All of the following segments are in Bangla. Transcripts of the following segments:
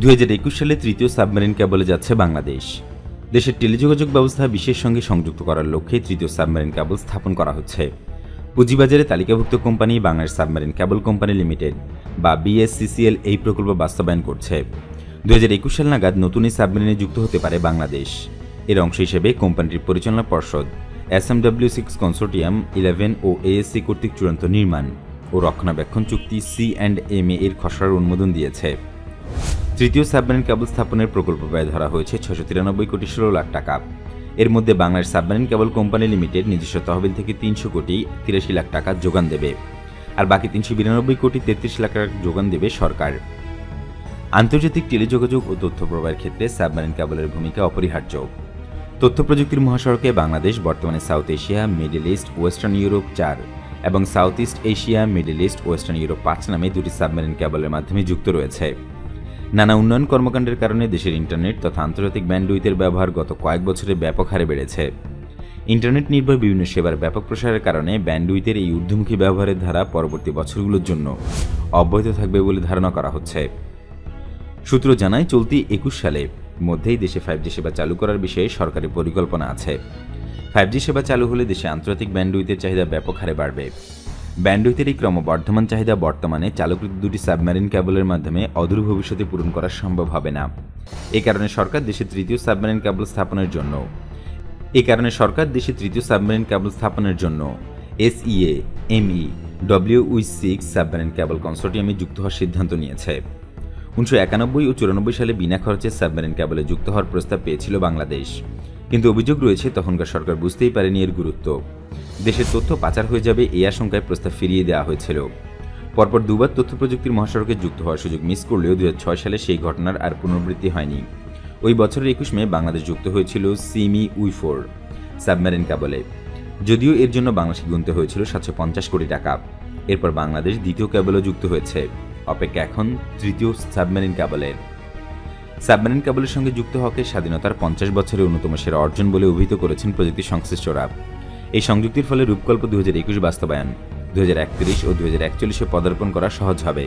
2021 সালে তৃতীয় সাবমেরিন কেবলে যাচ্ছে বাংলাদেশ। দেশের টেলিযোগাযোগ ব্যবস্থা বিশ্বের সঙ্গে সংযুক্ত করার লক্ষ্যে তৃতীয় সাবমেরিন কেবল স্থাপন করা হচ্ছে। পুঁজিবাজারে তালিকাভুক্ত company Bangladesh submarine cable company limited বা বিএসসিসিএল এই প্রকল্প বাস্তবায়ন করছে। 2021 সাল নাগাদ নতুন এই সাবমেরিনে যুক্ত হতে পারে বাংলাদেশ। এর অংশ হিসেবে কোম্পানিটির পরিচালনা পর্ষদ SMW6 কনসোর্টিয়াম 11 ও ASC কর্তৃক চূড়ান্ত নির্মাণ ও রক্ষণাবেক্ষণ চুক্তি C&MA এর খসড়ার অনুমোদন দিয়েছে। তৃতীয় সাবমেরিন কেবল স্থাপনের প্রকল্প ব্যয় ধরা হয়েছে 693 কোটি 16 লাখ টাকা। এর মধ্যে Bangladesh submarine cable company limited নিজস্ব তহবিল থেকে 300 কোটি 83 লাখ টাকা যোগান দেবে, আর বাকি 392 কোটি 33 লাখ টাকা যোগান দেবে সরকার। আন্তর্জাতিক টেলিযোগাযোগ ও তথ্য প্রবাহের ক্ষেত্রে সাবমেরিন কেবলের ভূমিকা অপরিহার্য। তথ্য প্রযুক্তির মহাসড়কে বাংলাদেশ বর্তমানে south Asia, middle east, western Europe 4 এবং south east Asia, middle east, western Europe 5 নামে দুটি সাবমেরিন কেবলের মাধ্যমে যুক্ত রয়েছে। নানা উন্নয়ন কর্মকাণ্ডের কারণে দেশের ইন্টারনেট তথা আন্তর্জাতিক ব্যান্ডউইথের ব্যবহার গত কয়েক বছরে ব্যাপক হারে বেড়েছে। ইন্টারনেট নির্ভর বিভিন্ন সেবার ব্যাপক প্রসারের কারণে ব্যান্ডউইথের এই ঊর্ধ্বমুখী ব্যবহারের ধারা পরবর্তী বছরগুলোর জন্য অব্যাহত থাকবে বলে ধারণা করা হচ্ছে। সূত্র জানায়, চলতি 21 সালে মধ্যেই দেশে 5G সেবা চালু করার বিষয়ে সরকারি পরিকল্পনা আছে। 5G সেবা চালু হলে দেশে আন্তর্জাতিক ব্যান্ডউইথের চাহিদা ব্যাপক হারে বাড়বে। ব্যান্ডউইথের এই ক্রমবর্ধমান চাহিদা বর্তমানে চালুকৃত দুটি সাবমেরিন কেবলের মাধ্যমে অদূর ভবিষ্যতে পূরণ করা সম্ভব হবে না। এ কারণে সরকার দেশে তৃতীয় সাবমেরিন কেবল স্থাপনের জন্য SEA, ME, WE6 submarine cable কনসোর্টিয়ামে যুক্ত হওয়ার সিদ্ধান্ত নিয়েছে। 1991 ও 94 সালে বিনা খরচে সাবমেরিন কেবলে যুক্ত হওয়ার প্রস্তাব পেয়েছিল বাংলাদেশ, কিন্তু অভিযোগ রয়েছে তখনকার সরকার বুঝতেই পারেনি এর গুরুত্ব। দেশের তথ্য পাচার হয়ে যাবে এই আশঙ্কায় প্রস্তাব ফিরিয়ে দেওয়া হয়েছিল। পরপর দুবার তথ্য প্রযুক্তির মহাসড়কে যুক্ত হওয়ার সুযোগ মিস করলেও 2006 সালে সেই ঘটনার আর পুনরাবৃত্তি হয়নি। ওই বছরের 21 মে বাংলাদেশ যুক্ত হয়েছিল CME-UE4 সাবমেরিন কেবলে, যদিও এর জন্য বাংলাদেশকে গুনতে হয়েছিল 750 কোটি টাকা। এরপর বাংলাদেশ দ্বিতীয় কেবলও যুক্ত হয়েছে, অপেক্ষা এখন তৃতীয় সাবমেরিন কেবলের। সাবমেরিন কেবলের সঙ্গে যুক্ত হওয়াকে স্বাধীনতার 50 বছরের অন্যতম সেরা অর্জন বলে অভিহিত করেছেন প্রযুক্তি সংশ্লিষ্টরা। এই সংযুক্তির ফলে রূপকল্প 2021 বাস্তবায়ন, 2031 ও 2041 পদার্পণ করা সহজ হবে।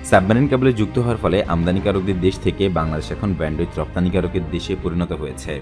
সাবমেরিন কেবলে যুক্ত হওয়ার ফলে আমদানিকারকদের দেশ থেকে বাংলাদেশ এখন ব্যান্ডউইথ রপ্তানিকারকের দেশে পরিণত হয়েছে।